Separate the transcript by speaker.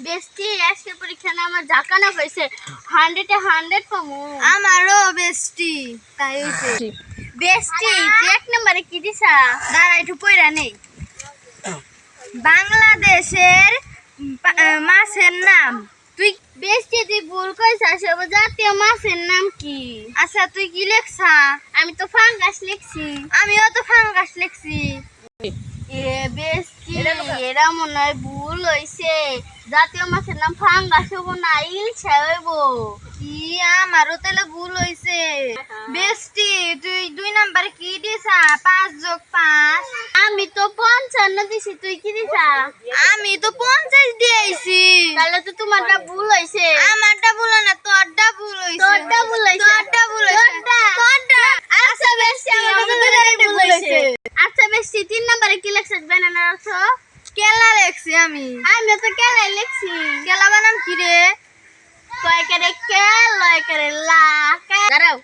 Speaker 1: বেস্টি আজকে পরীক্ষা না আমার জাকানা হয়েছে 100-এ 100 পামু।
Speaker 2: আমারও বেস্টি তাই হইছে।
Speaker 1: বেস্টি তুই এক নম্বরে কি দিছা?
Speaker 2: দাঁড়া একটু পয়রা নেই। বাংলাদেশের মাছের নাম।
Speaker 1: তুই বেস্টি তুই ভুল কইছাস। জাতীয় মাছের নাম কি?
Speaker 2: আচ্ছা তুই কি লেখছা?
Speaker 1: আমি তো ফাঙ্গাস লিখছি।
Speaker 2: আমিও তো ফাঙ্গাস লিখছি।
Speaker 1: এ বেস্টি এরা মনে হয় ভুল হইছে। জাতীয় মাছের নাম ফাঙ্গাস হবো না, ইলশা হইব।
Speaker 2: কি আমারও তাহলে ভুল হইছে। বেস্টি তুই 2 নাম্বারে কি দিছা? 5+5।
Speaker 1: আমি তো 55 দিছি, তুই কি দিছা?
Speaker 2: আমি তো 50 দিয়েছি।
Speaker 1: তাহলে তো তোমারটা ভুল হইছে।
Speaker 2: আমারটা ভুল না, তোরটা ভুল হইছে।
Speaker 1: তোরটা ভুল হইছে।
Speaker 2: তোরটা ভুল হইছে।
Speaker 1: তোরটা। আচ্ছা বেস্টি
Speaker 2: আমাদের
Speaker 1: আমাদের
Speaker 2: দুজনেরই
Speaker 1: ভুল
Speaker 2: ভুল
Speaker 1: হইছে।
Speaker 2: হইছে।
Speaker 1: আচ্ছা বেস্টি 3 নম্বরে কি লেখছিস? ব্যানানার অর্থ?
Speaker 2: কেলা লেখছি আমি।
Speaker 1: আমি তো কেলাই লিখছি।
Speaker 2: কেলা বানাম কি রে?
Speaker 1: কয় করে কে, লয় করে লা। দাঁড়াও।